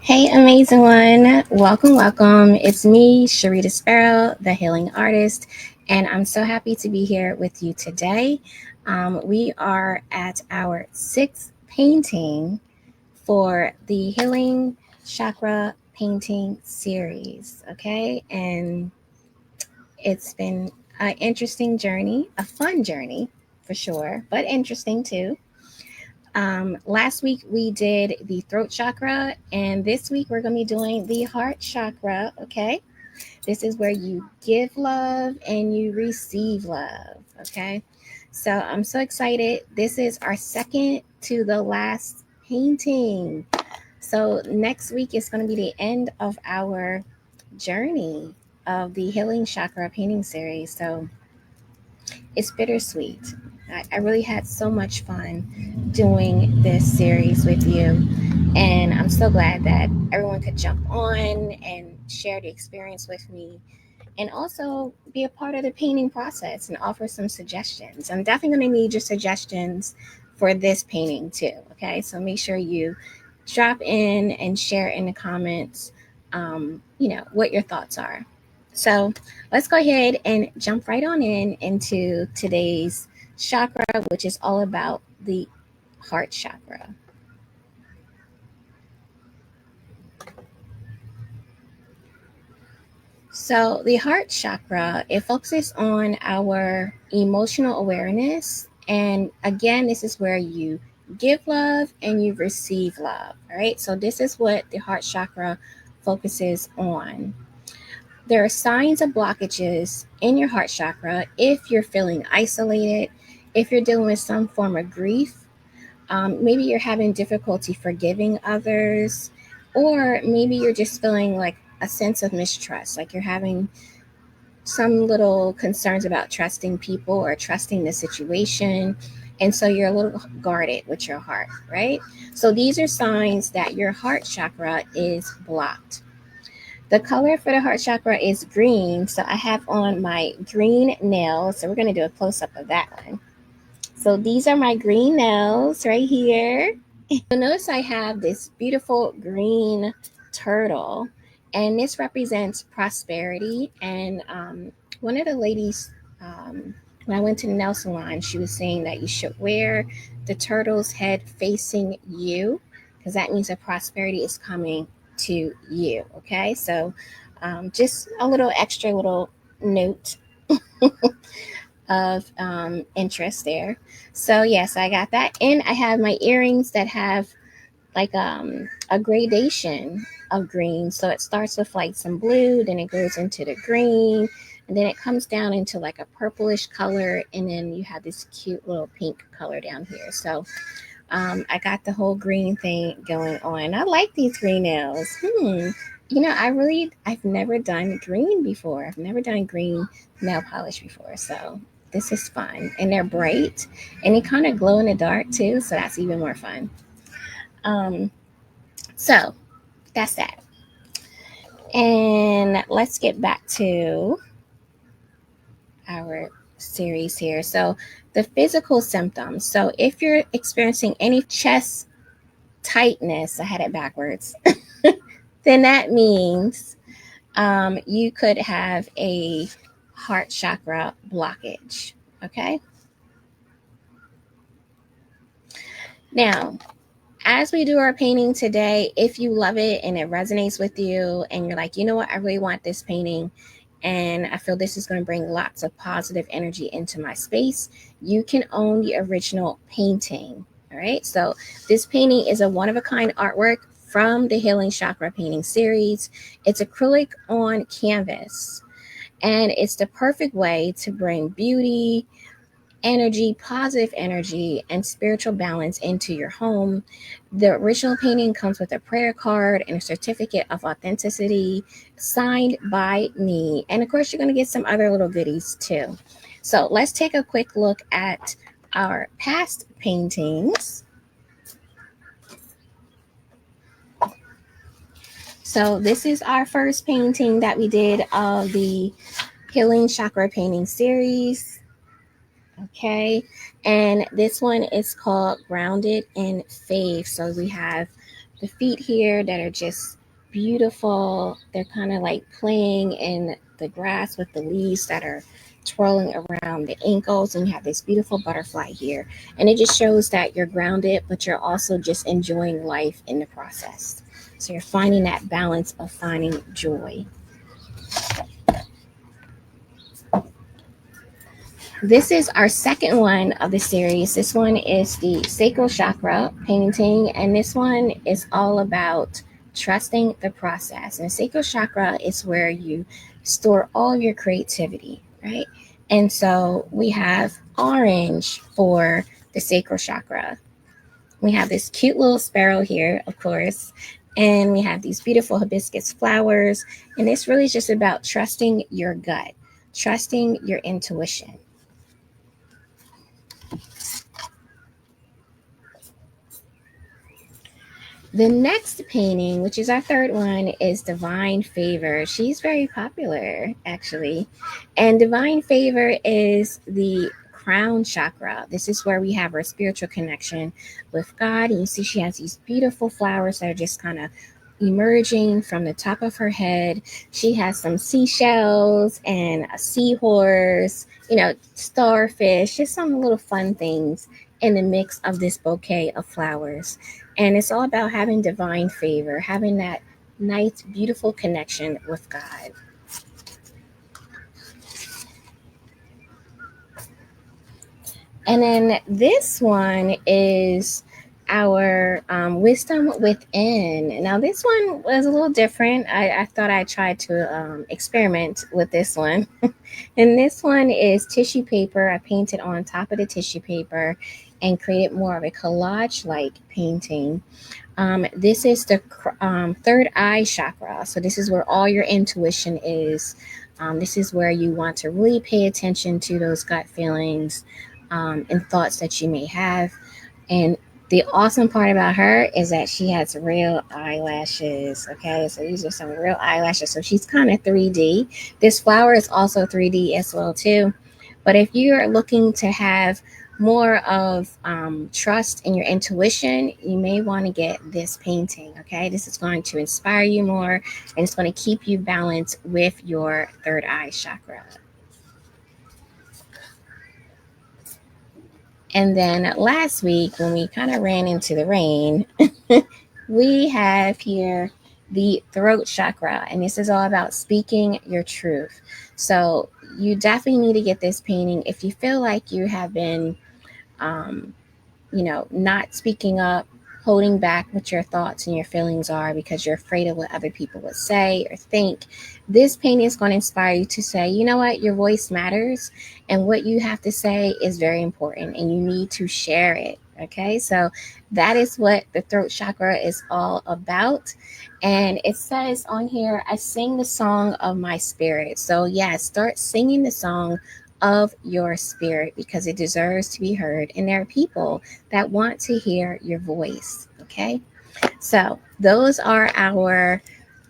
Hey, amazing one. Welcome, welcome. It's me, Sharita Sparrow, the healing artist, and I'm so happy to be here with you today. We are at our sixth painting for the Healing Chakra painting series, okay? And it's been an interesting journey, a fun journey for sure, but interesting too. Last week we did the throat chakra, and this week we're going to be doing the heart chakra. Okay, this is where you give love and you receive love. Okay, so I'm so excited. This is our second to the last painting. So next week is going to be the end of our journey of the Healing Chakra painting series. So it's bittersweet. I really had so much fun doing this series with you. And I'm so glad that everyone could jump on and share the experience with me and also be a part of the painting process and offer some suggestions. I'm definitely going to need your suggestions for this painting too. Okay, so make sure you drop in and share in the comments, what your thoughts are. So let's go ahead and jump right on into today's chakra, which is all about the heart chakra. So the heart chakra, it focuses on our emotional awareness. And again, this is where you give love and you receive love. All right. So this is what the heart chakra focuses on. There are signs of blockages in your heart chakra if you're feeling isolated, if you're dealing with some form of grief, maybe you're having difficulty forgiving others, or maybe you're just feeling like a sense of mistrust, like you're having some little concerns about trusting people or trusting the situation. And so you're a little guarded with your heart, right? So these are signs that your heart chakra is blocked. The color for the heart chakra is green. So I have on my green nails. So we're going to do a close up of that one. So these are my green nails right here. You'll notice I have this beautiful green turtle, and this represents prosperity. And one of the ladies, when I went to the nail salon, she was saying that you should wear the turtle's head facing you because that means that prosperity is coming to you. Okay, so just a little extra little note of interest there. So yes, I got that, and I have my earrings that have like a gradation of green. So it starts with like some blue, then it goes into the green, and then it comes down into like a purplish color, and then you have this cute little pink color down here. So I got the whole green thing going on. I like these green nails. I've never done green before. I've never done green nail polish before. So this is fun. And they're bright and they kind of glow in the dark too. So that's even more fun. So that's that. And let's get back to our series here. So the physical symptoms. So if you're experiencing any chest tightness, I had it backwards, then that means you could have a heart chakra blockage. Okay. Now, as we do our painting today, if you love it and it resonates with you and you're like, you know what, I really want this painting and I feel this is going to bring lots of positive energy into my space, you can own the original painting. All right. So this painting is a one-of-a-kind artwork from the Healing Chakra painting series. It's acrylic on canvas, and it's the perfect way to bring beauty, energy, positive energy, and spiritual balance into your home. The original painting comes with a prayer card and a certificate of authenticity signed by me. And of course, you're going to get some other little goodies too. So let's take a quick look at our past paintings. So this is our first painting that we did of the Healing Chakra painting series. Okay, and this one is called Grounded in Faith. So we have the feet here that are just beautiful. They're kind of like playing in the grass with the leaves that are twirling around the ankles, and you have this beautiful butterfly here. And it just shows that you're grounded, but you're also just enjoying life in the process. So you're finding that balance of finding joy. This is our second one of the series. This one is the sacral chakra painting, and this one is all about trusting the process. And the sacral chakra is where you store all of your creativity, right? And so we have orange for the sacral chakra. We have this cute little sparrow here, of course, and we have these beautiful hibiscus flowers. And it's really just about trusting your gut, trusting your intuition. The next painting, which is our third one, is Divine Favor. She's very popular, actually. And Divine Favor is the crown chakra. This is where we have our spiritual connection with God. And you see she has these beautiful flowers that are just kind of emerging from the top of her head. She has some seashells and a seahorse, starfish, just some little fun things in the mix of this bouquet of flowers. And it's all about having divine favor, having that nice, beautiful connection with God. And then this one is our wisdom within. Now, this one was a little different. I thought I tried to experiment with this one. And this one is tissue paper. I painted on top of the tissue paper and created more of a collage-like painting. This is the third eye chakra. So this is where all your intuition is. This is where you want to really pay attention to those gut feelings and thoughts that you may have. And the awesome part about her is that she has real eyelashes. Okay, so these are some real eyelashes. So she's kind of 3D. This flower is also 3D as well too. But if you're looking to have more of trust in your intuition, you may want to get this painting. Okay, this is going to inspire you more, and it's going to keep you balanced with your third eye chakra. And then last week, when we kind of ran into the rain, we have here the throat chakra, and this is all about speaking your truth. So you definitely need to get this painting if you feel like you have been not speaking up, holding back what your thoughts and your feelings are because you're afraid of what other people would say or think. This painting is going to inspire you to say, you know what, your voice matters, and what you have to say is very important, and you need to share it. Okay, so that is what the throat chakra is all about. And it says on here, I sing the song of my spirit. So yeah, start singing the song of your spirit because it deserves to be heard. And there are people that want to hear your voice. Okay, so those are our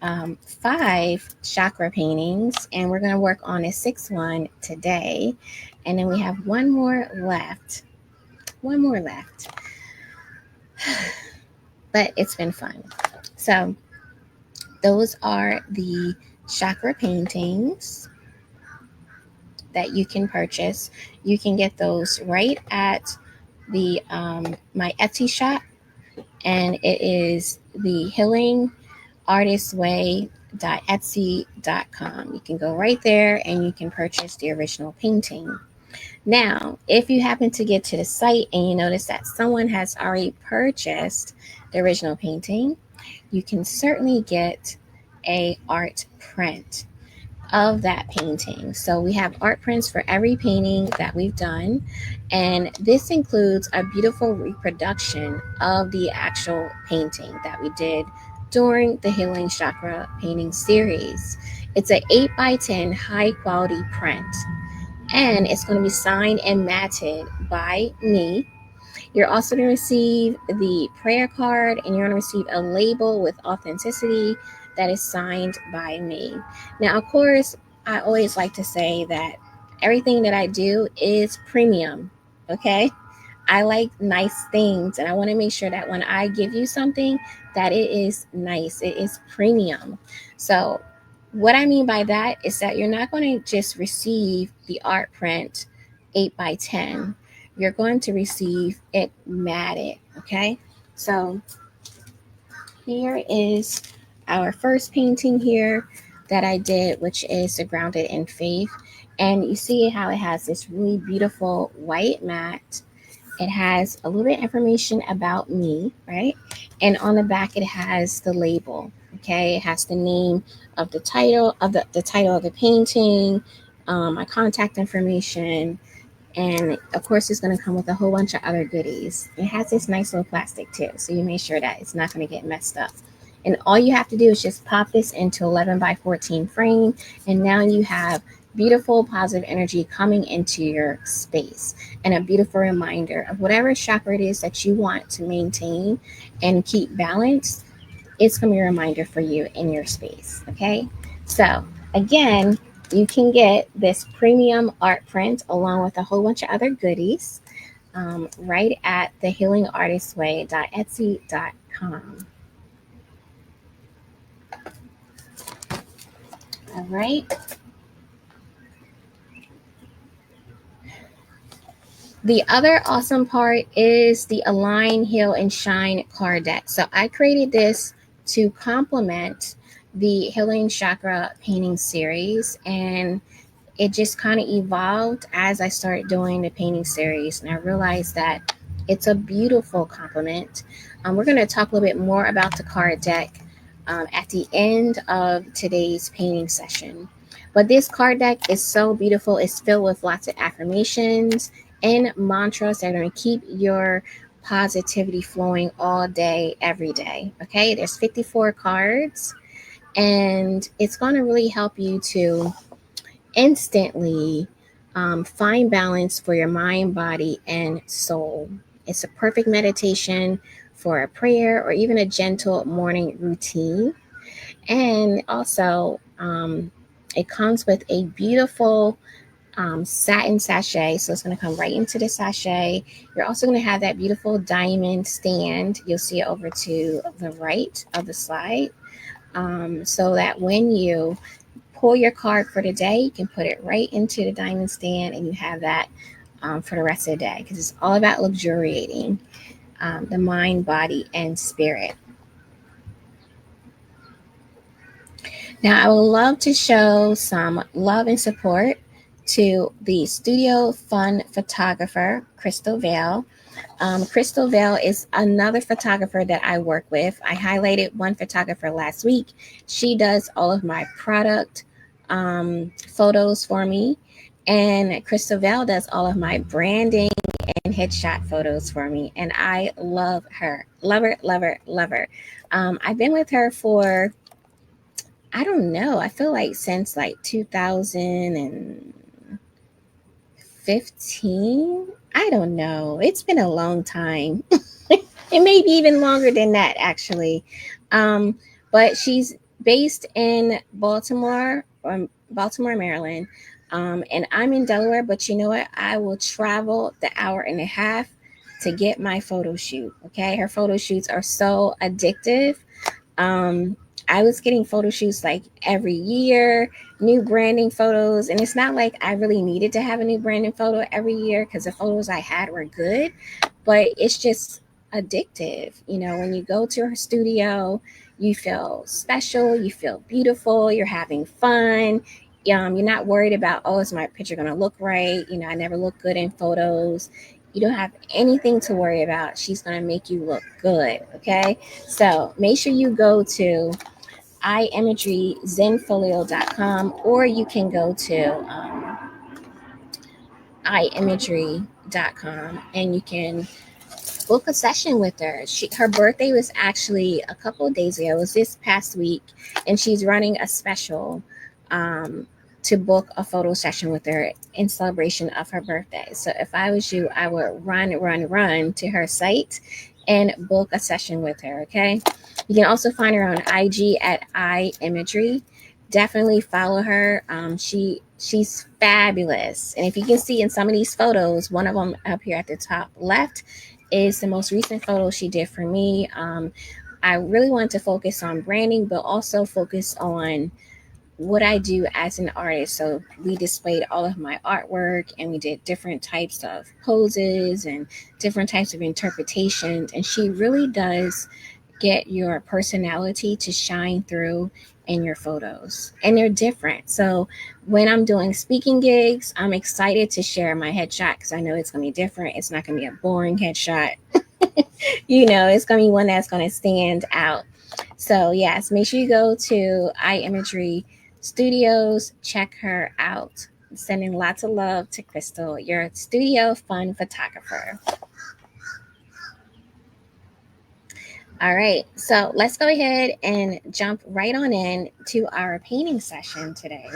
5 chakra paintings, and we're going to work on a 6th one today. And then we have one more left. But it's been fun. So those are the chakra paintings that you can purchase. You can get those right at the my Etsy shop, and it is the healingartistway.etsy.com. You can go right there and you can purchase the original painting. Now, if you happen to get to the site and you notice that someone has already purchased the original painting, you can certainly get a art print of that painting. So we have art prints for every painting that we've done, and this includes a beautiful reproduction of the actual painting that we did during the Healing Chakra painting series. It's an 8x10 high quality print, and it's going to be signed and matted by me. You're also going to receive the prayer card, and you're going to receive a label with authenticity that is signed by me. Now, of course, I always like to say that everything that I do is premium, okay? I like nice things, and I want to make sure that when I give you something, that it is nice, it is premium. So what I mean by that is that you're not going to just receive the art print 8 by 10. You're going to receive it matted, okay? So here is our first painting here that I did, which is the Grounded in Faith. And you see how it has this really beautiful white mat. It has a little bit of information about me, right? And on the back, it has the label. Okay, it has the name of the title of the title of the painting, my contact information, and of course, it's going to come with a whole bunch of other goodies. It has this nice little plastic too, so you make sure that it's not going to get messed up. And all you have to do is just pop this into 11 by 14 frame, and now you have beautiful positive energy coming into your space, and a beautiful reminder of whatever chakra it is that you want to maintain and keep balanced. It's going to be a reminder for you in your space. Okay, so again, you can get this premium art print along with a whole bunch of other goodies right at thehealingartistway.etsy.com. All right. The other awesome part is the Align, Heal, and Shine card deck. So I created this to complement the Healing Chakra painting series, and it just kind of evolved as I started doing the painting series, and I realized that it's a beautiful complement. We're going to talk a little bit more about the card deck at the end of today's painting session. But this card deck is so beautiful. It's filled with lots of affirmations and mantras that are going to keep your positivity flowing all day, every day. Okay, there's 54 cards, and it's going to really help you to instantly find balance for your mind, body, and soul. It's a perfect meditation for a prayer or even a gentle morning routine. And also, it comes with a beautiful satin sachet. So it's going to come right into the sachet. You're also going to have that beautiful diamond stand. You'll see it over to the right of the slide. So that when you pull your card for the day, you can put it right into the diamond stand, and you have that for the rest of the day, because it's all about luxuriating the mind, body, and spirit. Now, I would love to show some love and support to the studio fun photographer, Crystal Vale. Crystal Vale is another photographer that I work with. I highlighted one photographer last week. She does all of my product photos for me. And Crystal Vale does all of my branding and headshot photos for me. And I love her. Love her, love her, love her. I've been with her for, I don't know, I feel like since like 2015. I don't know. It's been a long time. It may be even longer than that, actually. But she's based in Baltimore, Maryland. And I'm in Delaware, but you know what? I will travel the hour and a half to get my photo shoot. Okay. Her photo shoots are so addictive. I was getting photo shoots like every year, new branding photos. And it's not like I really needed to have a new branding photo every year, because the photos I had were good, but it's just addictive. You know, when you go to her studio, you feel special, you feel beautiful, you're having fun. You're not worried about, oh, is my picture going to look right? You know, I never look good in photos. You don't have anything to worry about. She's going to make you look good. Okay. So make sure you go to imageryzenfolio.com, or you can go to imagery.com, and you can book a session with her. Her birthday was actually a couple of days ago. It was this past week, and she's running a special to book a photo session with her in celebration of her birthday. So if I was you, I would run to her site and book a session with her. Okay. You can also find her on IG at imagery. definitely follow her. She's fabulous. And if you can see in some of these photos, one of them up here at the top left is the most recent photo she did for me. I really wanted to focus on branding, but also focus on what I do as an artist. So we displayed all of my artwork, and we did different types of poses and different types of interpretations. And she really does get your personality to shine through in your photos, and they're different. So when I'm doing speaking gigs, I'm excited to share my headshot because I know it's going to be different. It's not going to be a boring headshot. It's going to be one that's going to stand out. So yes, make sure you go to iMagery Studios, check her out. I'm sending lots of love to Crystal, your studio fun photographer. All right, so let's go ahead and jump right on in to our painting session today.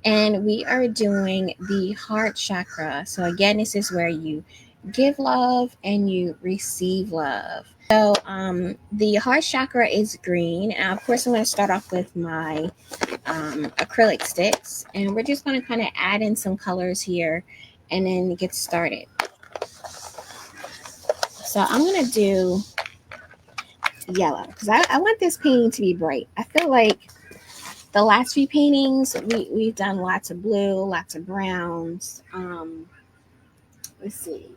And we are doing the Heart Chakra. So again, this is where you give love and you receive love. So the Heart Chakra is green. And of course, I'm going to start off with my acrylic sticks. And we're just going to kind of add in some colors here and then get started. So I'm going to do yellow because I want this painting to be bright. I feel like the last few paintings we've done lots of blue, lots of browns. Let's see,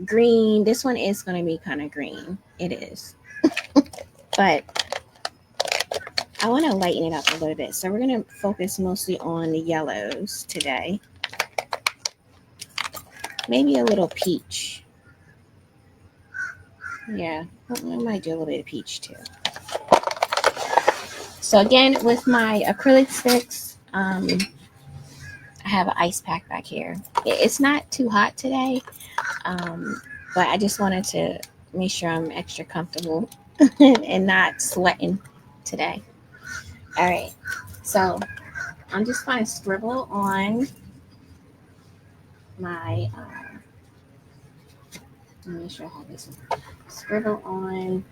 green. This one is going to be kind of green. It is, but I want to lighten it up a little bit. So we're going to focus mostly on the yellows today. Maybe a little peach. Yeah, I might do a little bit of peach too. So again, with my acrylic sticks, I have an ice pack back here. It's not too hot today, but I just wanted to make sure I'm extra comfortable and not sweating today. All right, so I'm just going to scribble on my, let me make sure I have this one. Scribble on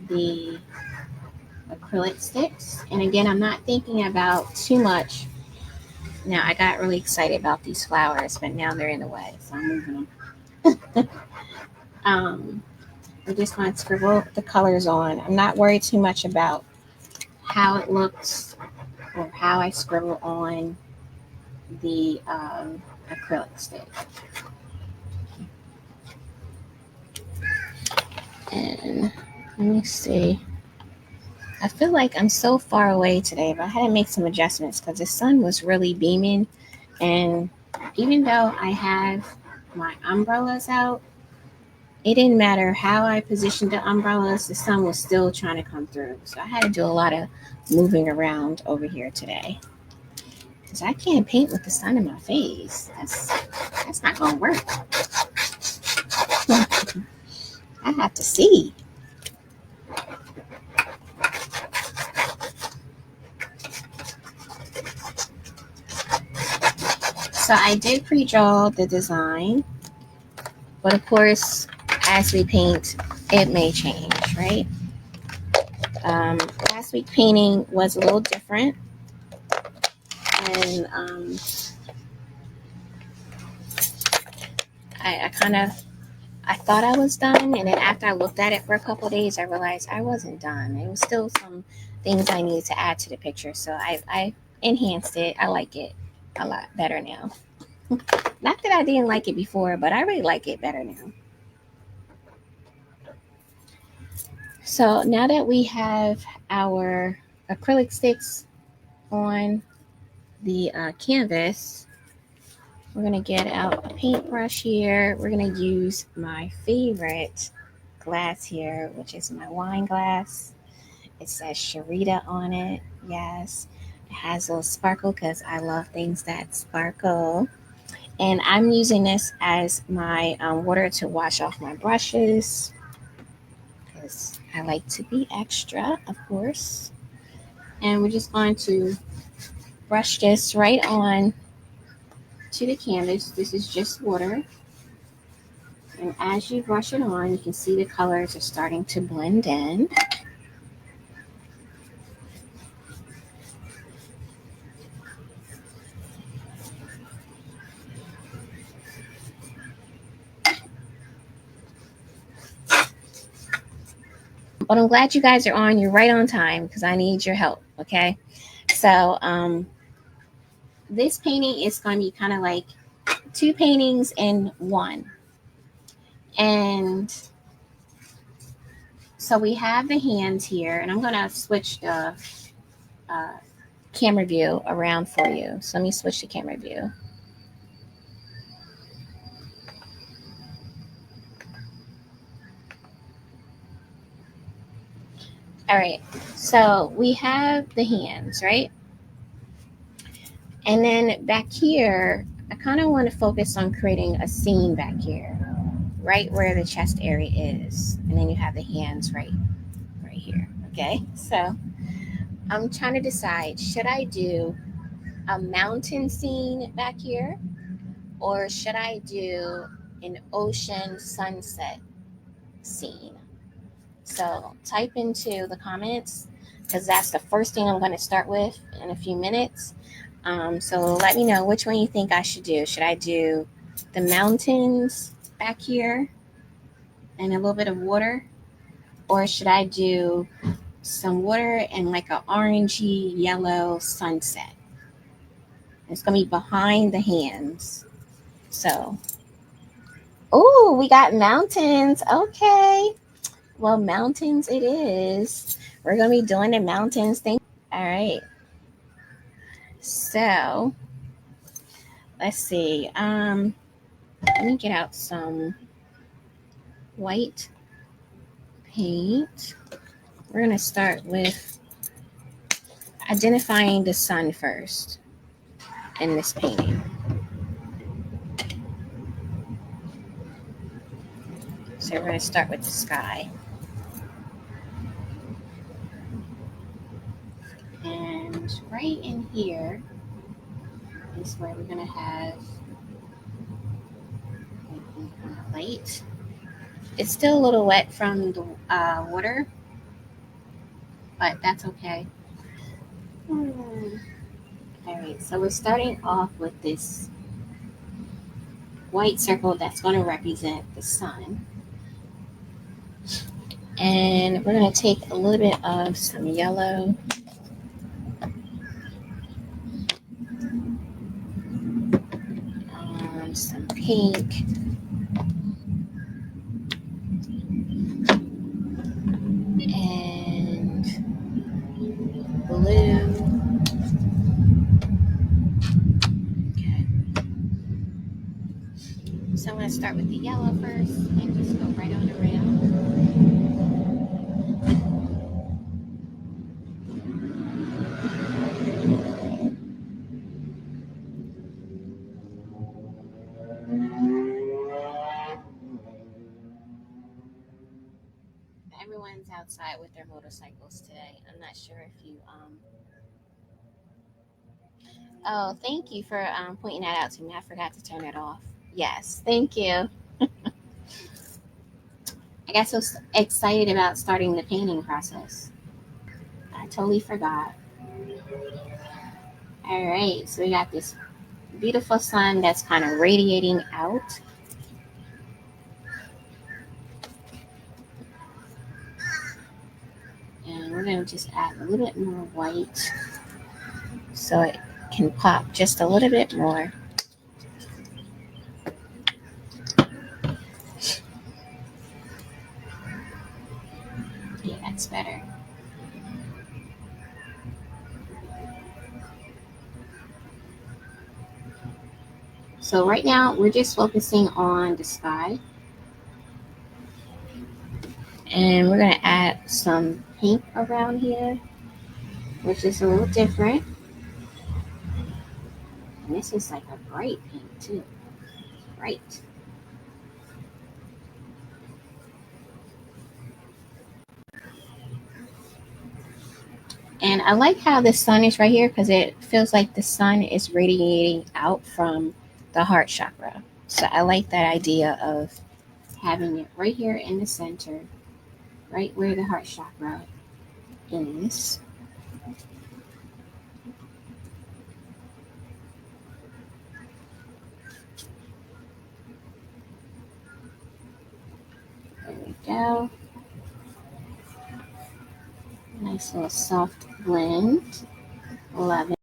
the acrylic sticks. And again, I'm not thinking about too much. Now, I got really excited about these flowers, but now they're in the way, so I'm moving them. I'm just going to scribble the colors on. I'm not worried too much about how it looks or how I scribble on the acrylic stick. And let me see. I feel like I'm so far away today, but I had to make some adjustments because the sun was really beaming. And even though I have my umbrellas out, it didn't matter how I positioned the umbrellas, the sun was still trying to come through. So I had to do a lot of moving around over here today. Because I can't paint with the sun in my face. That's not going to work. I have to see. So I did pre-draw the design. But of course, as we paint, it may change, right? Last week painting was a little different. And I thought I was done. And then after I looked at it for a couple of days, I realized I wasn't done. There was still some things I needed to add to the picture. So I enhanced it. I like it a lot better now. Not that I didn't like it before, but I really like it better now. So now that we have our acrylic sticks on the canvas, we're going to get out a paintbrush here. We're going to use my favorite glass here, which is my wine glass. It says Sharita on it. Yes, it has a little sparkle because I love things that sparkle. And I'm using this as my water to wash off my brushes because I like to be extra, of course. And we're just going to brush this right on to the canvas. This is just water. And as you brush it on, you can see the colors are starting to blend in. But I'm glad you guys are on. You're right on time because I need your help. Okay. So this painting is going to be kind of like two paintings in one. And so we have the hands here, and I'm going to switch the camera view around for you. So let me switch the camera view. All right. So we have the hands, right? And then back here, I kind of want to focus on creating a scene back here, right where the chest area is. And then you have the hands right here. Okay. So I'm trying to decide, should I do a mountain scene back here, or should I do an ocean sunset scene? So type into the comments, because that's the first thing I'm going to start with in a few minutes. So let me know which one you think I should do. Should I do the mountains back here and a little bit of water? Or should I do some water and like an orangey yellow sunset? It's going to be behind the hands. So, oh, we got mountains. Okay. Well, mountains it is. We're going to be doing the mountains thing. All right. So, let's see. Let me get out some white paint. We're going to start with identifying the sun first in this painting. So we're going to start with the sky. And right in here is where we're going to have light. It's still a little wet from the water, but that's okay. All right, so we're starting off with this white circle that's going to represent the sun. And we're going to take a little bit of some yellow. Some pink. And blue. Okay. So I'm going to start with the yellow first and just go right on around. Everyone's outside with their motorcycles today. I'm not sure if you Oh, thank you for pointing that out to me. I forgot to turn it off. Yes, thank you. I got so excited about starting the painting process. I totally forgot. All right, so we got this beautiful sun that's kind of radiating out. And we're going to just add a little bit more white so it can pop just a little bit more. Yeah, that's better. So right now we're just focusing on the sky. And we're going to add some pink around here, which is a little different. And this is like a bright pink too. Bright. And I like how the sun is right here because it feels like the sun is radiating out from the heart chakra. So I like that idea of having it right here in the center, right where the heart chakra is. There we go. Nice little soft blend. Love it.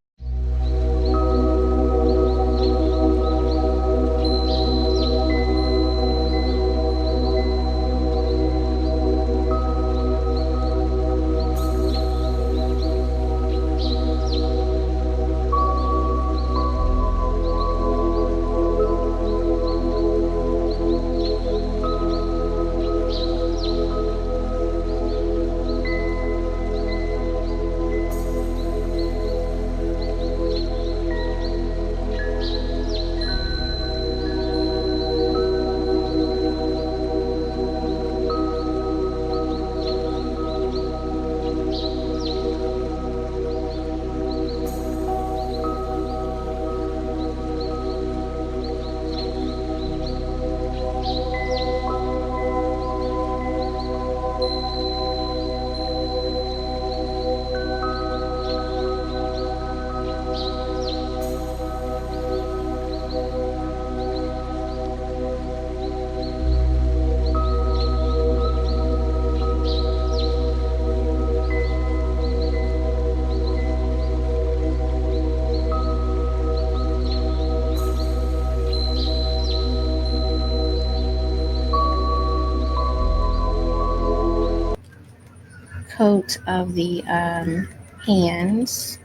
Coat of the hands,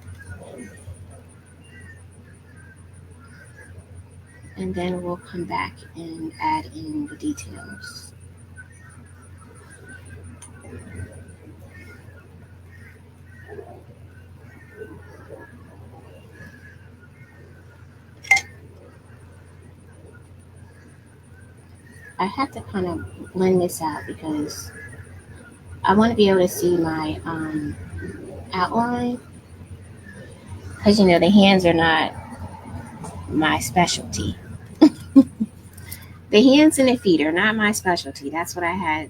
and then we'll come back and add in the details. I have to kind of blend this out because I want to be able to see my outline, because the hands are not my specialty. The hands and the feet are not my specialty. That's what I had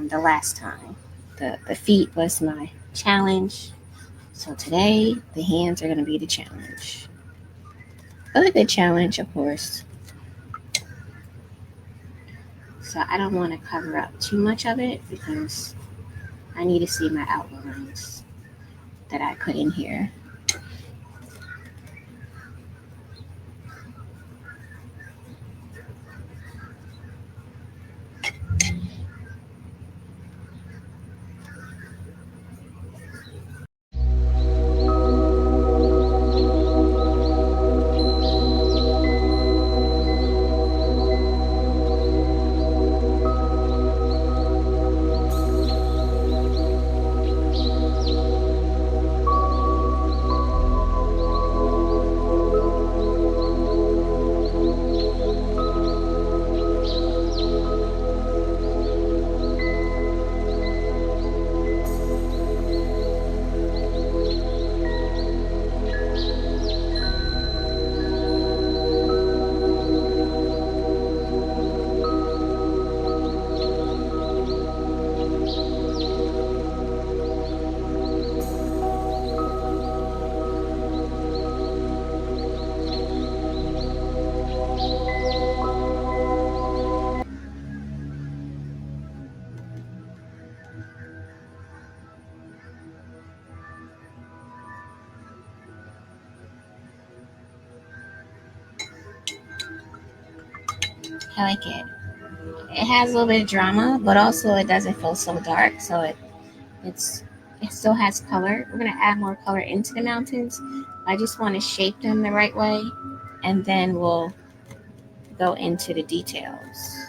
the last time. The feet was my challenge. So today, the hands are going to be the challenge. A good challenge, of course. So I don't want to cover up too much of it because I need to see my outlines that I put in here. I like it. It has a little bit of drama, but also it doesn't feel so dark. So it still has color. We're gonna add more color into the mountains. I just want to shape them the right way, and then we'll go into the details.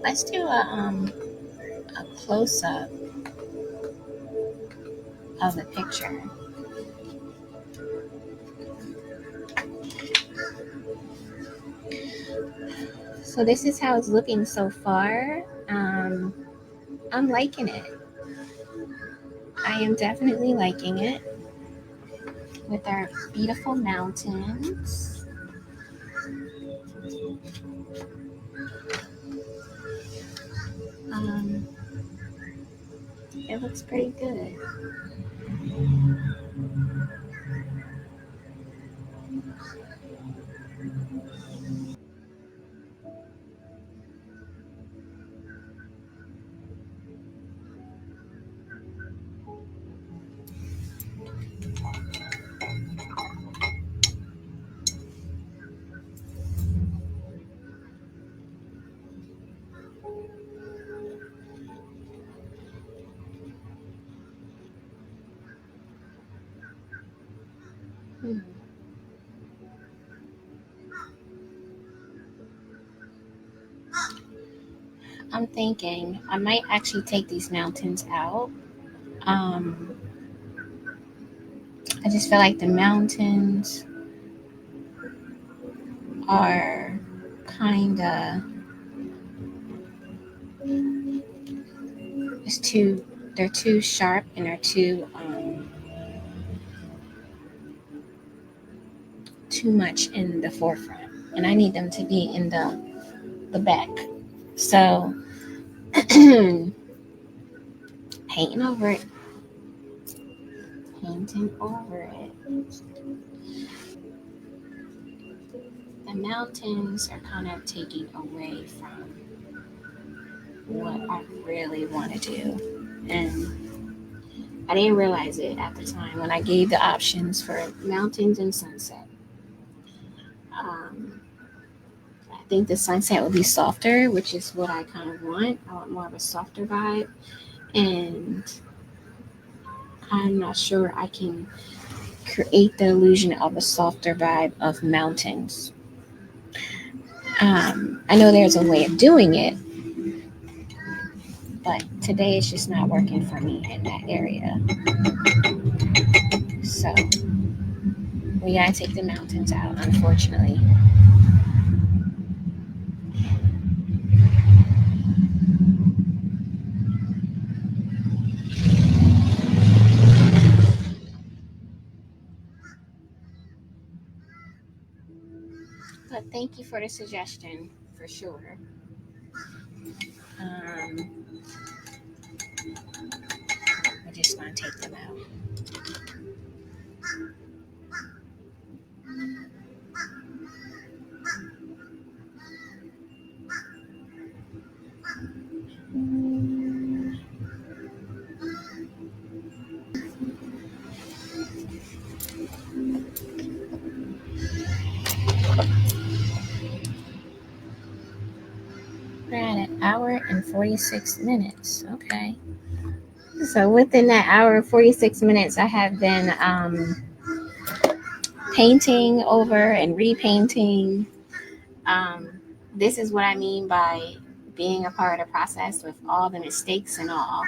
Let's do a close-up of the picture. So this is how it's looking so far. I'm liking it. I am definitely liking it with our beautiful mountains. Um, it looks pretty good. Hmm. I'm thinking I might actually take these mountains out. Um, I just feel like the mountains are kind of it's too they're too sharp and they're too much in the forefront, and I need them to be in the back. So painting over it, painting over it. The mountains are kind of taking away from what I really want to do, and I didn't realize it at the time when I gave the options for mountains and sunset. Um, I think the sunset would be softer, which is what I kind of want. I want more of a softer vibe, and I'm not sure I can create the illusion of a softer vibe of mountains. I know there's a way of doing it, but today it's just not working for me in that area. So we gotta take the mountains out, unfortunately. But thank you for the suggestion, for sure. Um, we're just gonna take them out. We're at an hour and 46 minutes. Okay. So within that hour and 46 minutes, I have been painting over and repainting. Um, this is what I mean by being a part of the process with all the mistakes and all.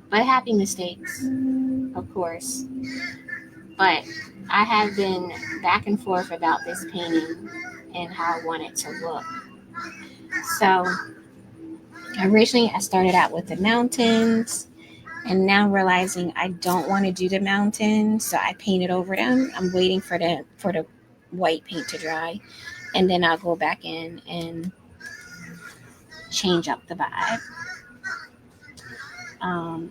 But happy mistakes, of course. But I have been back and forth about this painting and how I want it to look. So originally I started out with the mountains, and now realizing I don't want to do the mountains, so I painted over them. I'm waiting for the white paint to dry, and then I'll go back in and change up the vibe.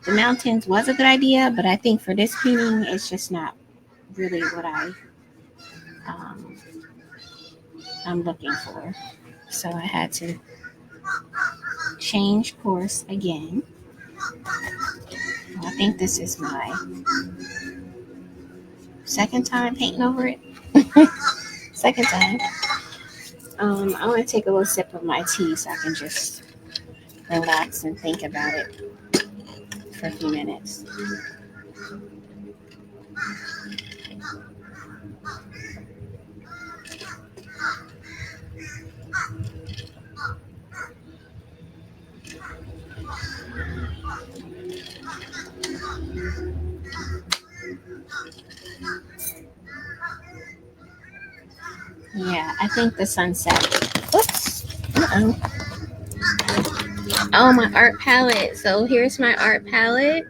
The mountains was a good idea, but I think for this painting, it's just not really what um, I'm looking for. So I had to change course again. I think this is my second time painting over it. Second time. I want to take a little sip of my tea so I can just relax and think about it for a few minutes. Yeah, I think the sunset. Oops. Uh-oh. Oh, my art palette. So here's my art palette.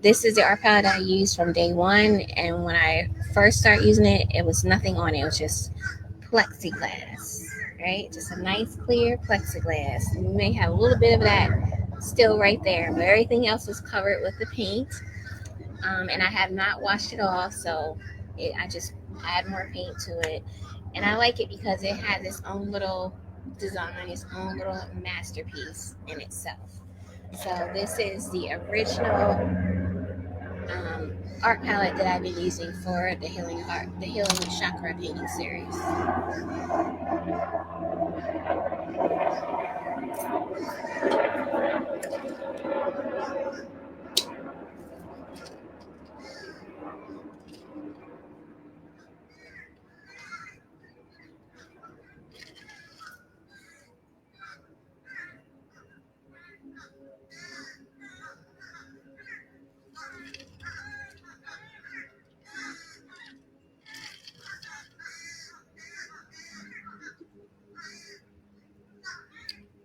This is the art palette I used from day one. And when I first started using it, it was nothing on it. It was just plexiglass, right? Just a nice clear plexiglass. You may have a little bit of that still right there, but everything else was covered with the paint. And I have not washed it off, so I just add more paint to it. And I like it because it has its own little design, its own little masterpiece in itself. So this is the original art palette that I've been using for the Healing Chakra painting series.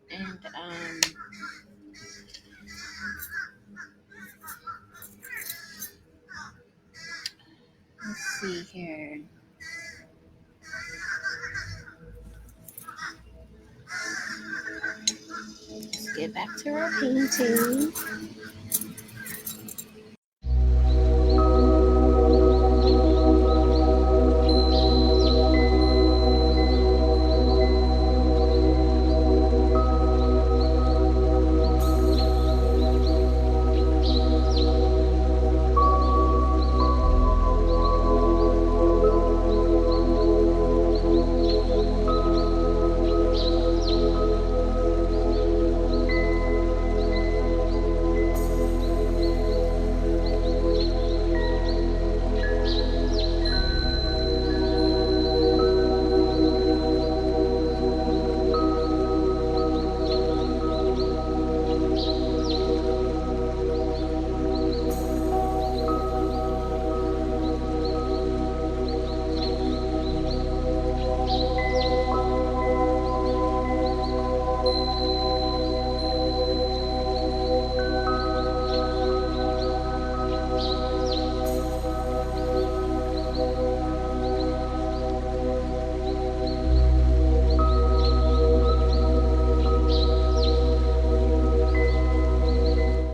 And let's see here. Let's get back to our painting.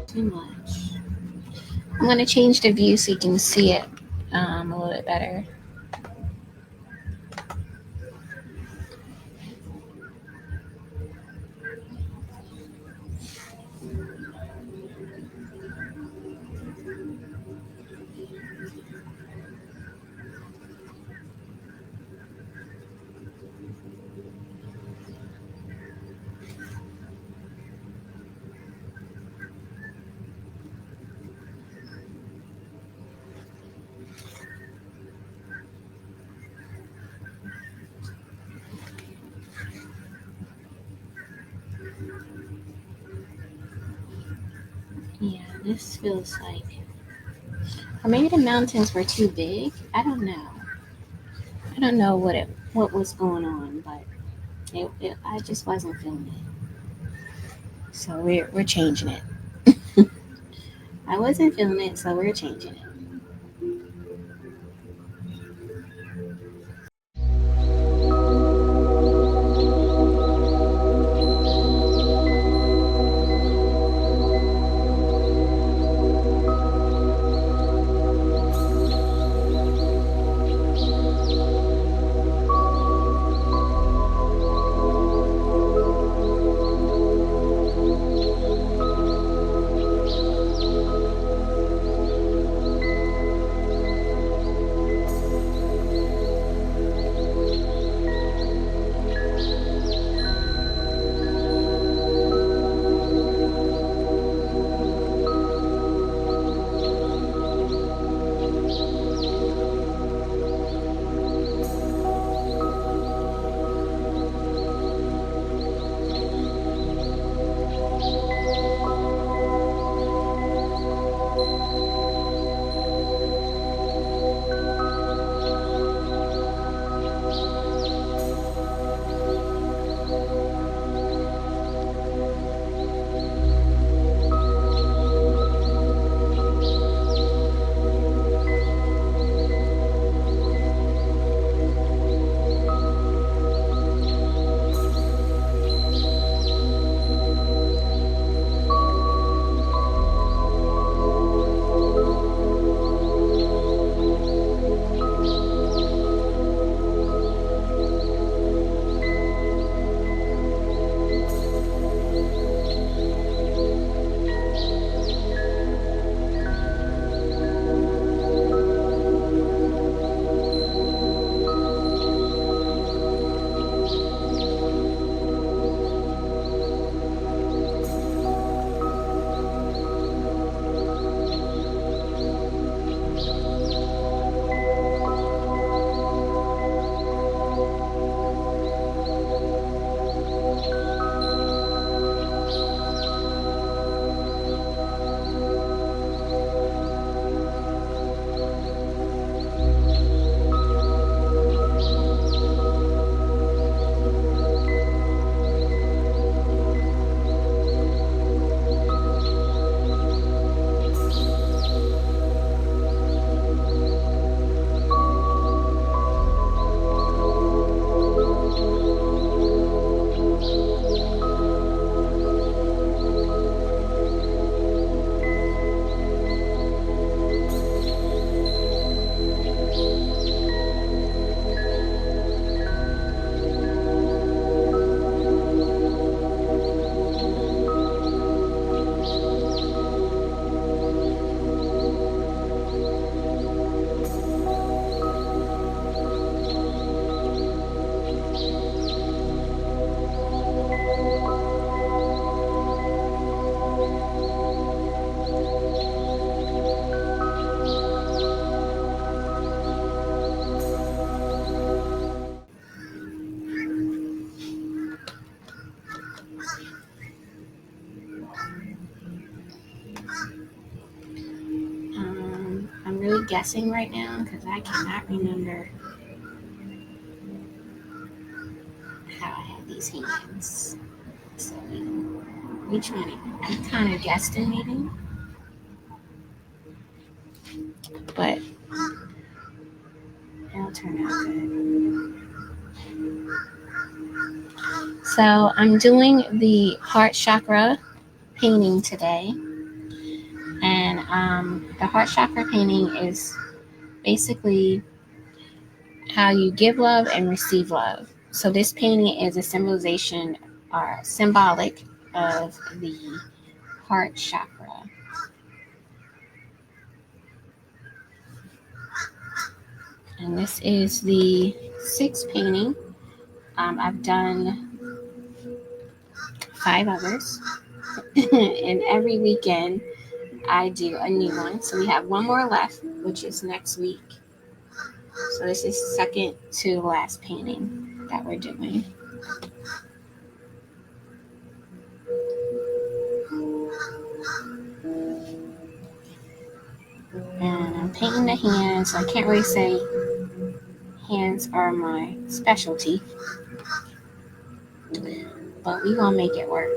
Too much. I'm going to change the view so you can see it a little bit better. Yeah, this feels like, or maybe the mountains were too big. I don't know. I don't know what was going on, but I just wasn't feeling it. So we're changing it. I wasn't feeling it, so we're changing it. really guessing right now because I cannot remember how I had these hands. So which one? I kind of guesstimating, but it'll turn out good. So I'm doing the Heart Chakra painting today. And the Heart Chakra painting is basically how you give love and receive love. So this painting is a symbolization or symbolic of the Heart Chakra. And this is the sixth painting. I've done 5 others. And every weekend I do a new one. So we have one more left, which is next week. So this is second to last painting that we're doing. And I'm painting the hands. So I can't really say hands are my specialty, but we gonna make it work.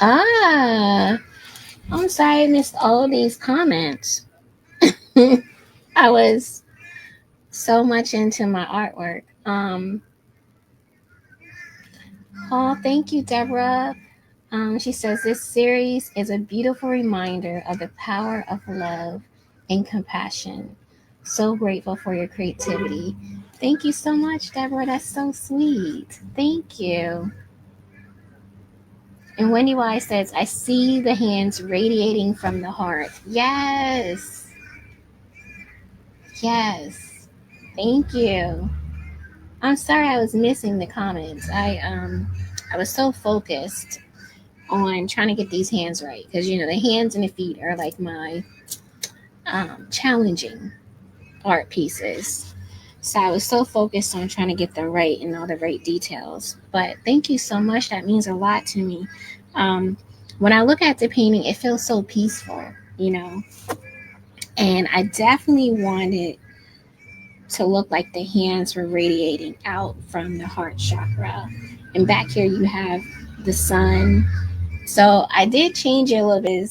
Ah, I'm sorry I missed all of these comments. I was so much into my artwork. Oh, thank you, Deborah. She says this series is a beautiful reminder of the power of love and compassion. So grateful for your creativity. Thank you so much, Deborah. That's so sweet. Thank you. And Wendy Wise says, I see the hands radiating from the heart. Yes. Yes. Thank you. I'm sorry I was missing the comments. I was so focused on trying to get these hands right because the hands and the feet are like my challenging art pieces. So I was so focused on trying to get them right and all the right details. But thank you so much. That means a lot to me. When I look at the painting, it feels so peaceful. And I definitely wanted to look like the hands were radiating out from the heart chakra. And back here you have the sun. So I did change it a little bit.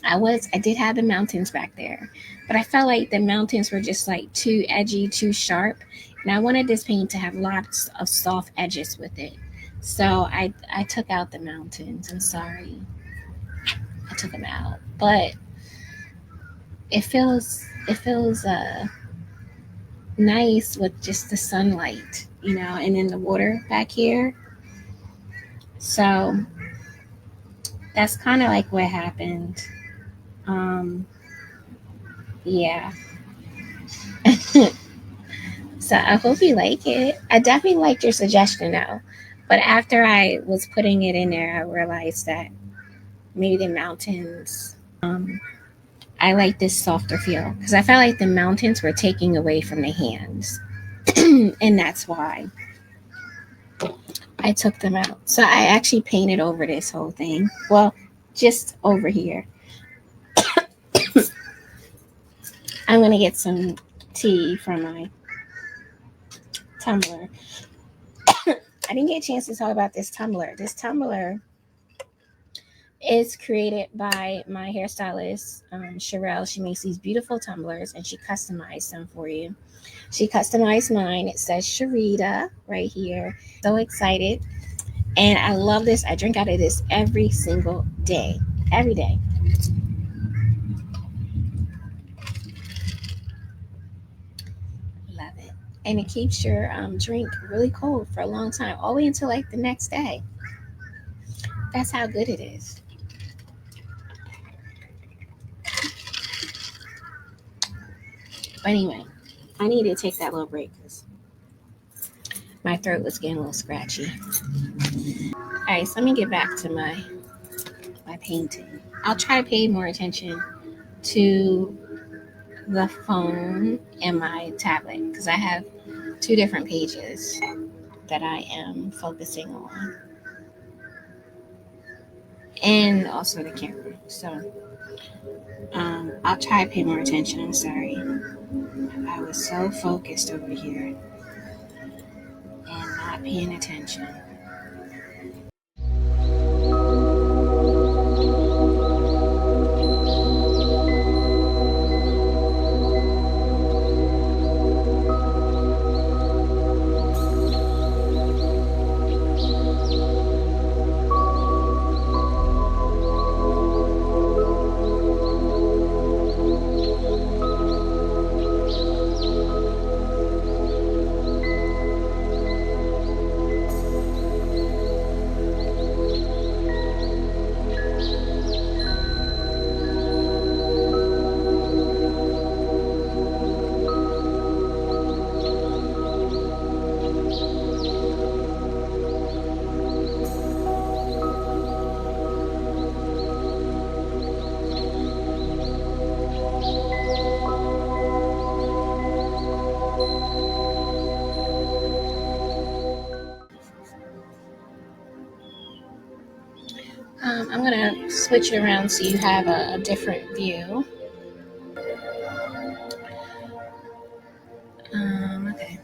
I did have the mountains back there, but I felt like the mountains were just like too edgy, too sharp. And I wanted this paint to have lots of soft edges with it. So I took out the mountains. I'm sorry. I took them out. But it feels nice with just the sunlight, and then the water back here. So that's kind of like what happened. Yeah. So I hope you like it. I definitely liked your suggestion though. But after I was putting it in there, I realized that maybe the mountains, I like this softer feel because I felt like the mountains were taking away from the hands. And that's why I took them out. So I actually painted over this whole thing. Well, just over here. I'm going to get some tea from my tumbler. I didn't get a chance to talk about this tumbler. This tumbler is created by my hairstylist, Sherelle. She makes these beautiful tumblers and she customized them for you. She customized mine. It says Sharita right here. So excited. And I love this. I drink out of this every single day. Every day. Love it. And it keeps your drink really cold for a long time, all the way until like the next day. That's how good it is. But anyway, I need to take that little break because my throat was getting a little scratchy. All right, so let me get back to my painting. I'll try to pay more attention to the phone and my tablet because I have two different pages that I am focusing on, and also the camera. So I'll try to pay more attention. I'm sorry. I was so focused over here and not paying attention. I'm going to switch it around so you have a different view. Okay.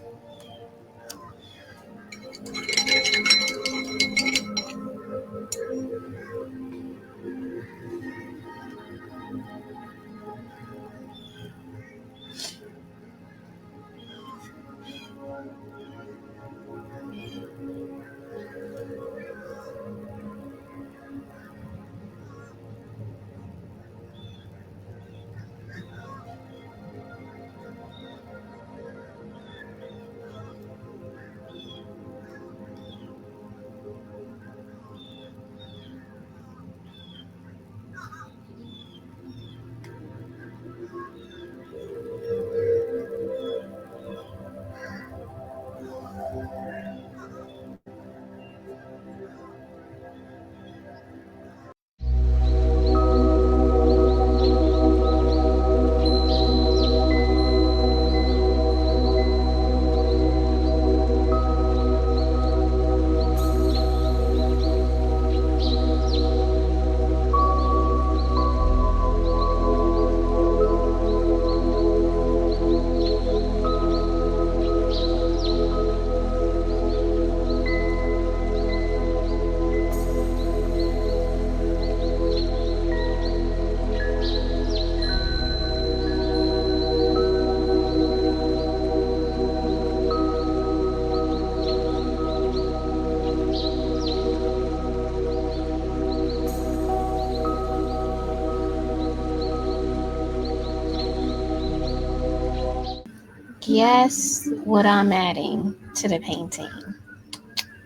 guess what I'm adding to the painting,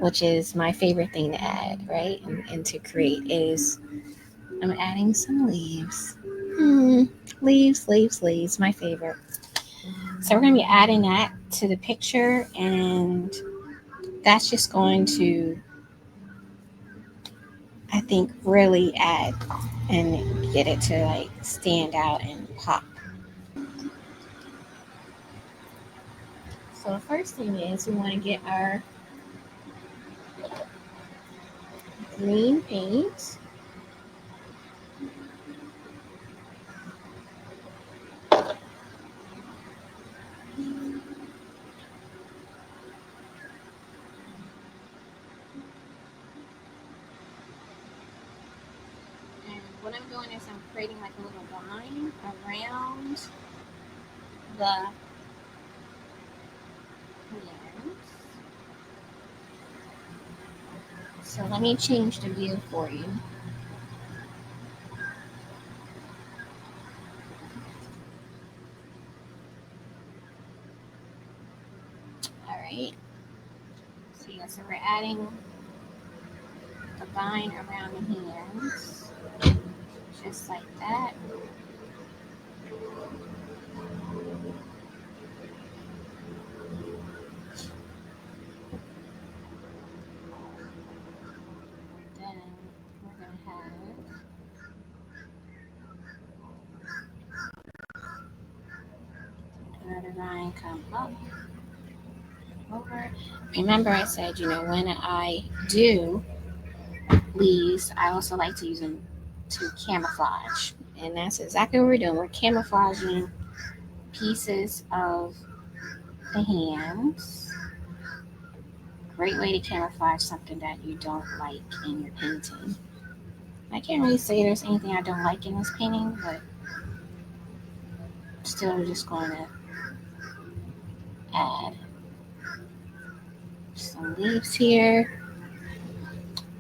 which is my favorite thing to add, right? And to create is I'm adding some leaves. Leaves, my favorite. So we're going to be adding that to the picture, and that's just going to, I think, really add and get it to like stand out and pop. So the first thing is we want to get our green paint. And what I'm doing is I'm creating like a little line around the hands. So let me change the view for you. Alright. So we're adding the line around the hands. Just like that. Then we're going to have another line come up, over. Remember I said, when I do leaves, I also like to use them to camouflage. And that's exactly what we're doing. We're camouflaging pieces of the hands. Great way to camouflage something that you don't like in your painting. I can't really say there's anything I don't like in this painting, but still I'm just going to add some leaves here.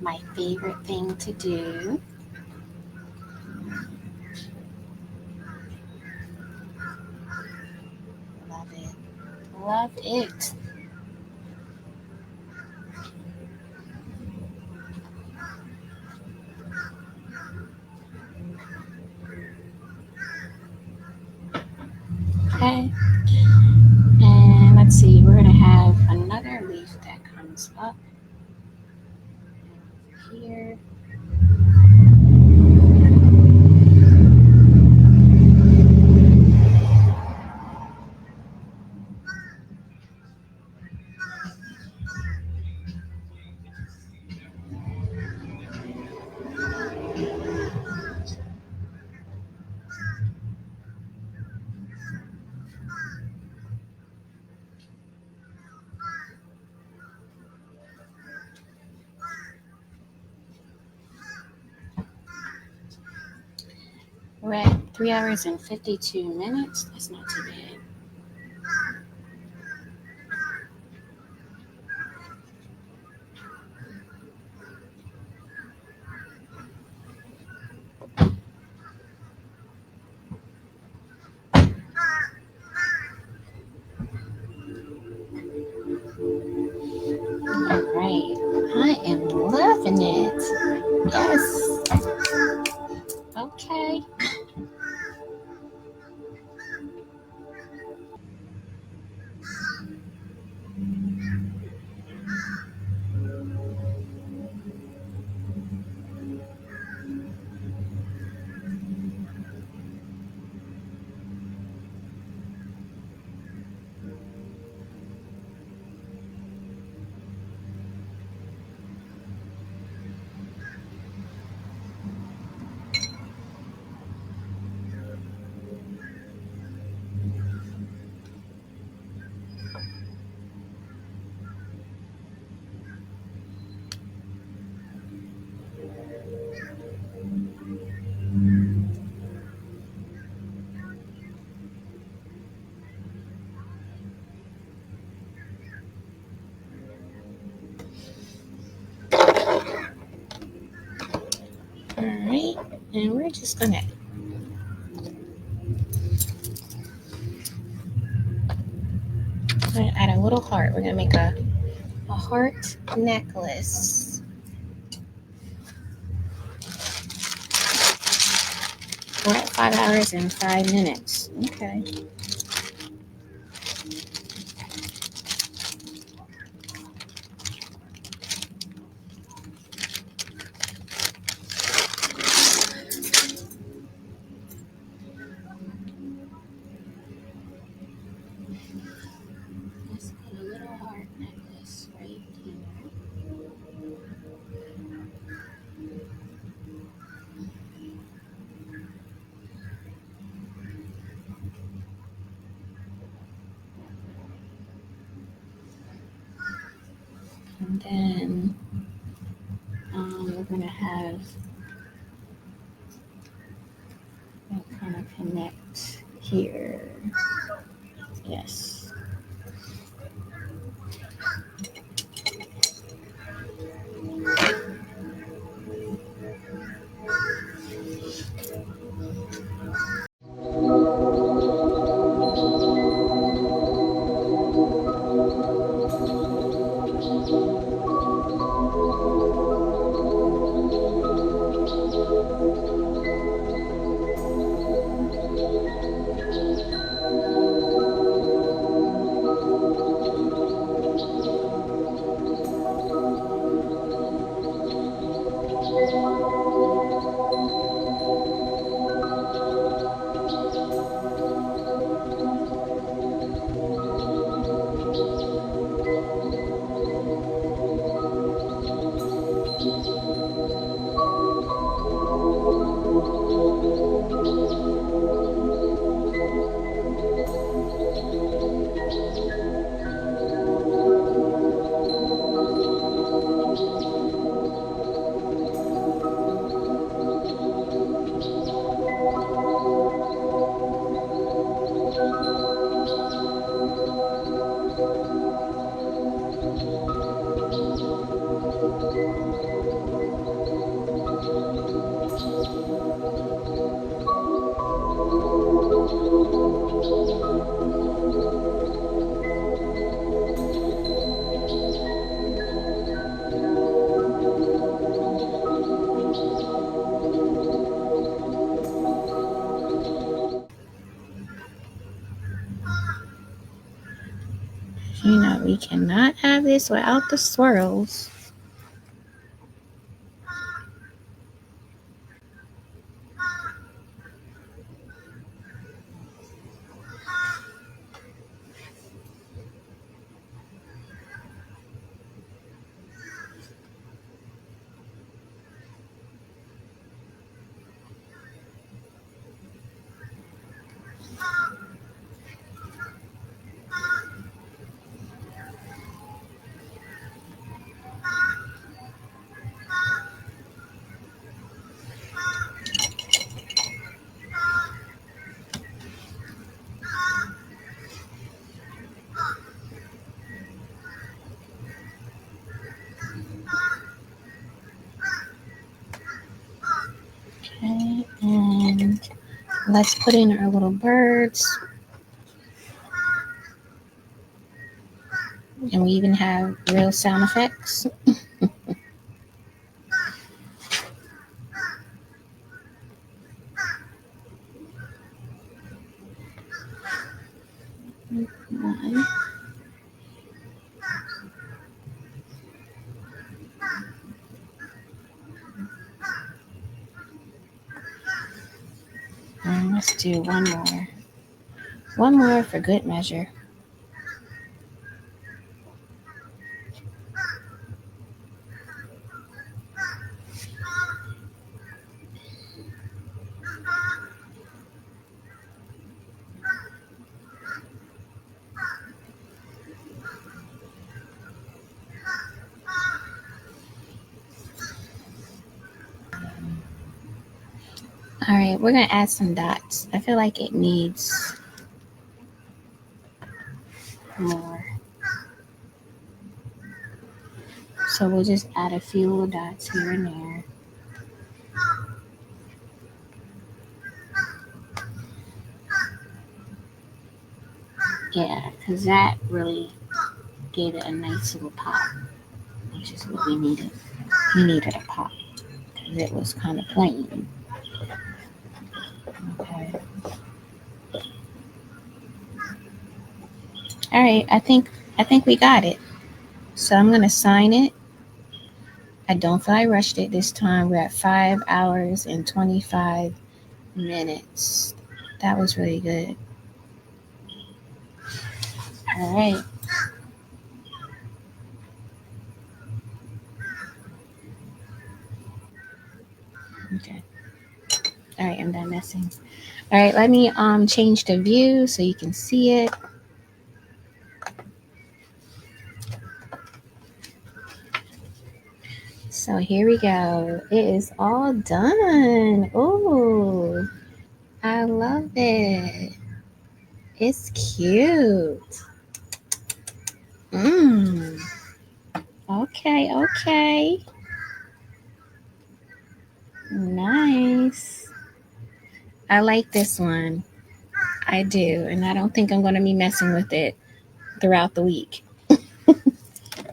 My favorite thing to do. Love it. Love it. Okay. And let's see, we're going to have another leaf that comes up here. We're at 3 hours and 52 minutes. That's not too bad. All right. I am loving it. Yes. Okay. All right. And we're just going to little heart. We're going to make a heart necklace. We're at 5 hours and 5 minutes. Okay. Let's put a little heart necklace right here. And then we're going to have that kind of connect here. Yes. You know, we cannot have this without the swirls. Okay, and let's put in our little birds. And we even have real sound effects. One. And let's do one more. One more for good measure. All right, we're going to add some dots. I feel like it needs more. So we'll just add a few little dots here and there. Yeah, because that really gave it a nice little pop, which is what we needed. He needed a pop because it was kind of plain. Okay. All right, I think we got it. So I'm gonna sign it. I don't feel I rushed it this time. We're at 5 hours and 25 minutes. That was really good. All right. Okay. All right, I'm done messing. All right, let me change the view so you can see it. So here we go. It is all done. Oh, I love it. It's cute. Okay, okay. Nice. I like this one. I do. And I don't think I'm going to be messing with it throughout the week.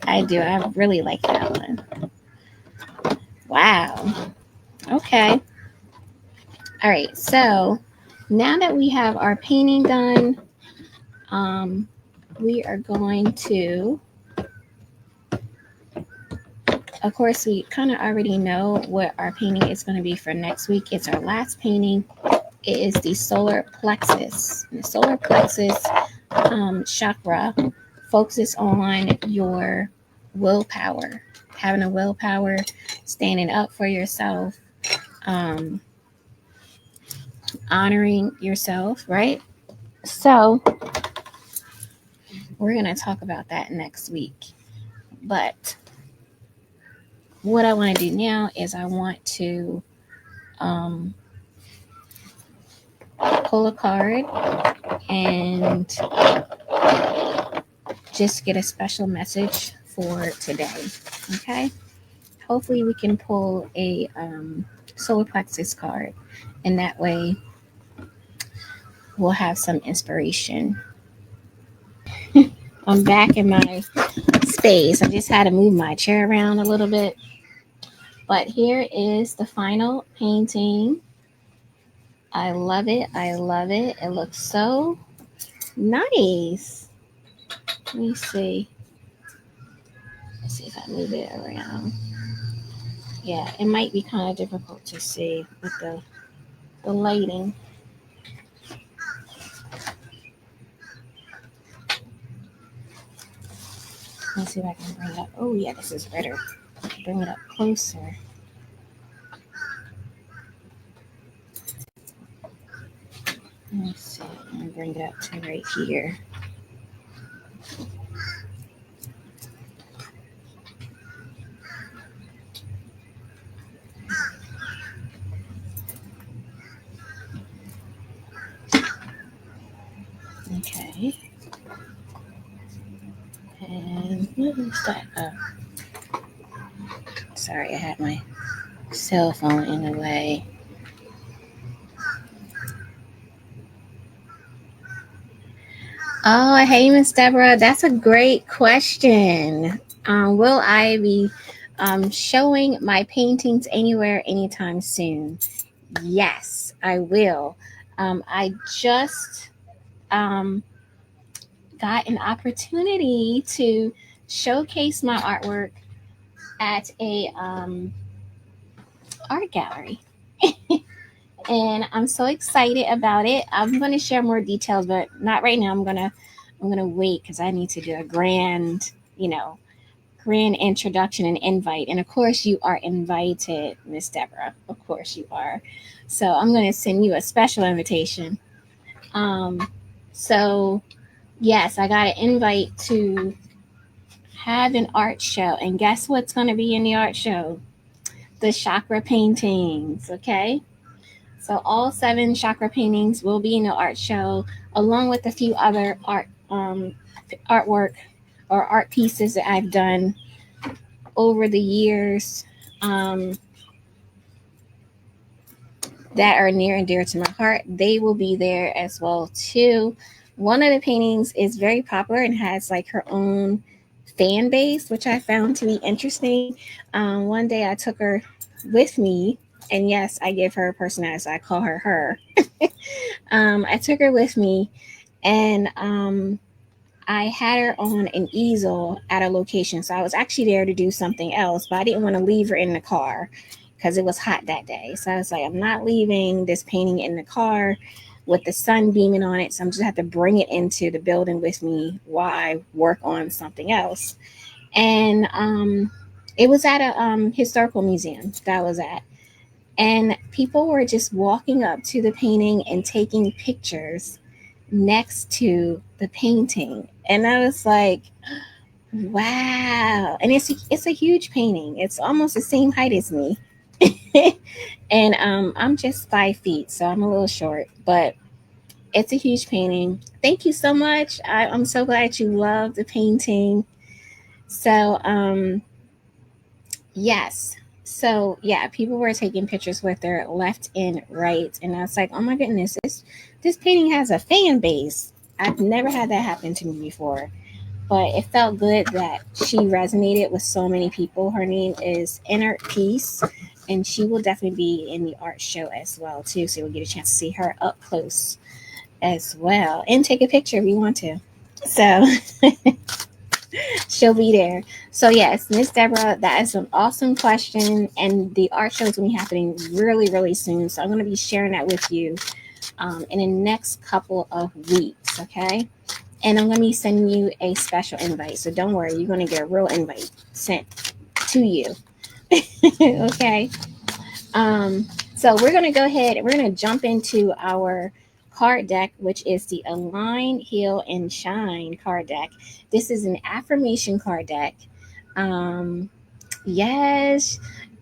I do. I really like that one. Wow. Okay. All right. So now that we have our painting done, we are going to, of course, we kind of already know what our painting is going to be for next week. It's our last painting. It is the solar plexus. The solar plexus chakra focuses on your willpower, having a willpower, standing up for yourself, honoring yourself, right? So we're going to talk about that next week. But what I want to do now is I want to pull a card and just get a special message for today. Okay? Hopefully we can pull a solar plexus card, and that way we'll have some inspiration. I'm back in my space. I just had to move my chair around a little bit. But here is the final painting. I love it. I love it. It looks so nice. Let me see. Let's see if I move it around. Yeah, it might be kind of difficult to see with the lighting. Let's see if I can bring it up. Oh, yeah, this is better. Bring it up closer. Let's see. I'm going to bring it up to right here. Okay. And where's that up? Sorry, I had my cell phone in the way. Oh, hey, Miss Deborah. That's a great question. Will I be showing my paintings anywhere anytime soon? Yes, I will. I just got an opportunity to showcase my artwork at a art gallery. And I'm so excited about it. I'm going to share more details, but not right now. I'm going to wait because I need to do a grand introduction and invite. And of course you are invited, Miss Deborah. Of course you are. So I'm going to send you a special invitation. So yes, I got an invite to have an art show. And guess what's going to be in the art show? The chakra paintings. Okay. So all 7 chakra paintings will be in the art show, along with a few other artwork or art pieces that I've done over the years that are near and dear to my heart. They will be there as well too. One of the paintings is very popular and has like her own fan base, which I found to be interesting. One day I took her with me, and yes, I give her a personality, so I call her her. I took her with me, and I had her on an easel at a location. So I was actually there to do something else, but I didn't want to leave her in the car because it was hot that day. So I was like, I'm not leaving this painting in the car with the sun beaming on it. So I'm just have to bring it into the building with me while I work on something else. And it was at a historical museum that I was at. And people were just walking up to the painting and taking pictures next to the painting. And I was like, wow. And it's a huge painting. It's almost the same height as me. And I'm just 5 feet, so I'm a little short, but it's a huge painting. Thank you so much. I'm so glad you love the painting. So yes. So yeah, people were taking pictures with her left and right, and I was like, oh my goodness, this painting has a fan base. I've never had that happen to me before, but it felt good that she resonated with so many people. Her name is Inner Peace, and she will definitely be in the art show as well too. So you'll get a chance to see her up close as well, and take a picture if you want to. So she'll be there. So yes, Miss Deborah, that is an awesome question, and the art show is going to be happening really, really soon. So I'm going to be sharing that with you in the next couple of weeks. Okay. And I'm going to be sending you a special invite. So don't worry, you're going to get a real invite sent to you. Okay. So we're going to go ahead and we're going to jump into our card deck, which is the Align, Heal, and Shine card deck. This is an affirmation card deck. Yes,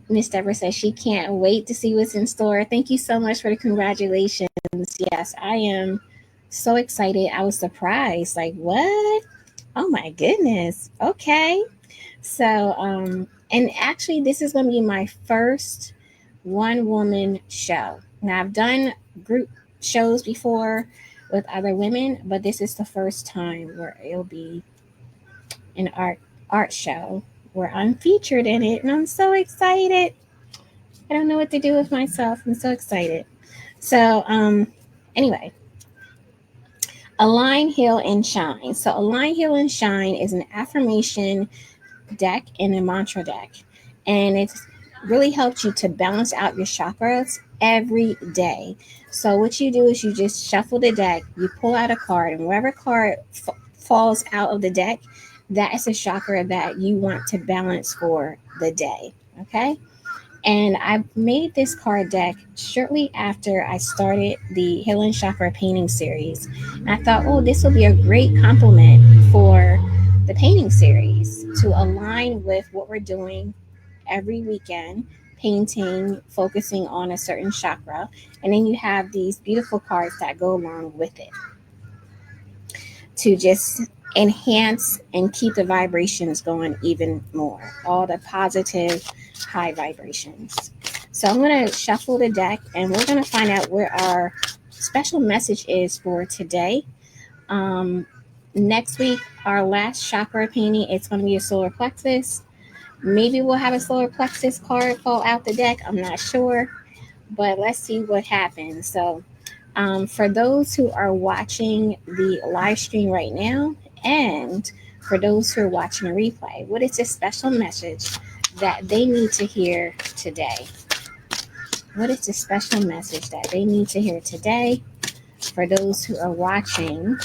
Miss Deborah says she can't wait to see what's in store. Thank you so much for the congratulations. Yes, I am so excited. I was surprised. Like, what? Oh my goodness. Okay. So, and actually, this is going to be my first one woman show. Now, I've done group shows before with other women, but this is the first time where it'll be an art show where I'm featured in it, and I'm so excited. I don't know what to do with myself. I'm so excited. So, anyway, Align, Heal, and Shine. So, Align, Heal, and Shine is an affirmation deck and a mantra deck, and it really helps you to balance out your chakras every day. So, what you do is you just shuffle the deck, you pull out a card, and wherever card falls out of the deck, that is a chakra that you want to balance for the day. Okay. And I made this card deck shortly after I started the Healing Chakra painting series. And I thought, oh, this will be a great complement for the painting series to align with what we're doing every weekend, painting, focusing on a certain chakra. And then you have these beautiful cards that go along with it to just enhance and keep the vibrations going even more. All the positive, high vibrations. So I'm going to shuffle the deck and we're going to find out where our special message is for today. Next week, our last chakra painting, it's going to be a solar plexus. Maybe we'll have a solar plexus card fall out the deck. I'm not sure, but let's see what happens. So for those who are watching the live stream right now, and for those who are watching a replay, what is this special message that they need to hear today? What is the special message that they need to hear today for those who are watching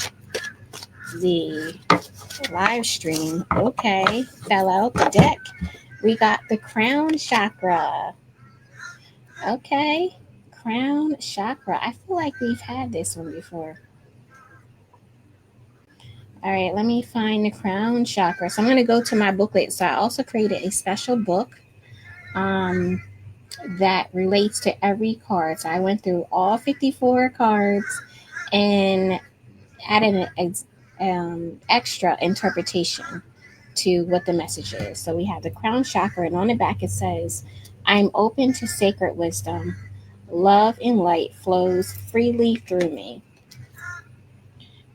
the live stream? Okay, fell out the deck. We got the crown chakra. Okay, crown chakra. I feel like we've had this one before. All right, let me find the crown chakra. So I'm going to go to my booklet. So I also created a special book that relates to every card. So I went through all 54 cards and added an extra interpretation to what the message is. So we have the crown chakra, and on the back it says, I'm open to sacred wisdom. Love and light flows freely through me.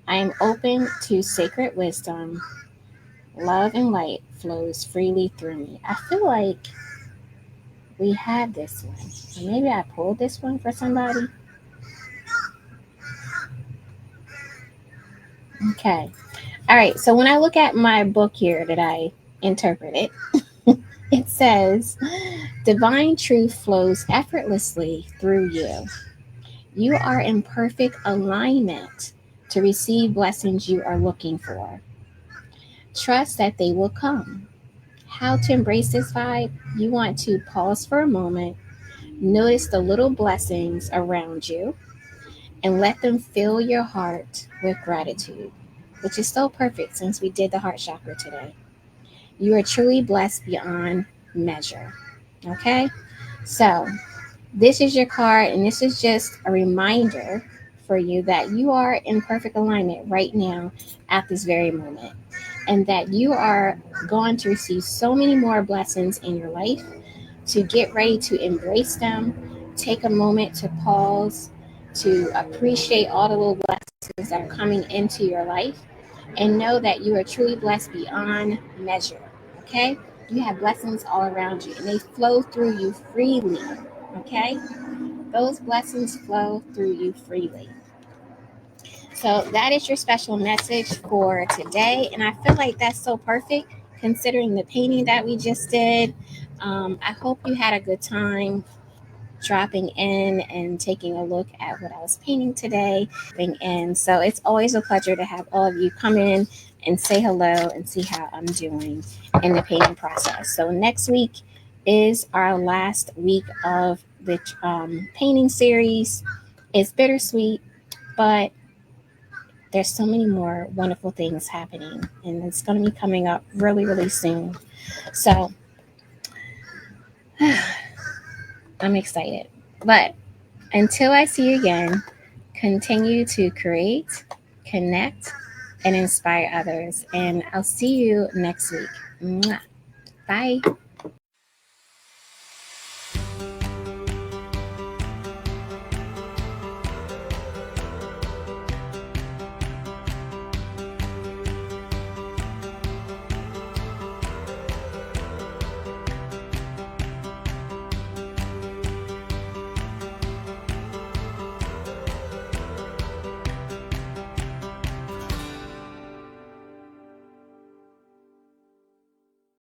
I am open to sacred wisdom. Love and light flows freely through me. I feel like we had this one. Or maybe I pulled this one for somebody. Okay. All right. So when I look at my book here that I interpreted, it says, divine truth flows effortlessly through you. You are in perfect alignment to receive blessings you are looking for. Trust that they will come. How to embrace this vibe? You want to pause for a moment, notice the little blessings around you, and let them fill your heart with gratitude, which is so perfect since we did the heart chakra today. You are truly blessed beyond measure. Okay? So, this is your card, and this is just a reminder for you that you are in perfect alignment right now at this very moment, and that you are going to receive so many more blessings in your life. To get ready to embrace them, take a moment to pause, to appreciate all the little blessings that are coming into your life, and know that you are truly blessed beyond measure. Okay? You have blessings all around you, and they flow through you freely. Okay? Those blessings flow through you freely. So that is your special message for today. And I feel like that's so perfect considering the painting that we just did. I hope you had a good time dropping in and taking a look at what I was painting today. And so it's always a pleasure to have all of you come in and say hello and see how I'm doing in the painting process. So next week is our last week of the painting series. It's bittersweet, but there's so many more wonderful things happening, and it's going to be coming up really, really soon. So I'm excited. But until I see you again, continue to create, connect, and inspire others. And I'll see you next week. Mwah. Bye.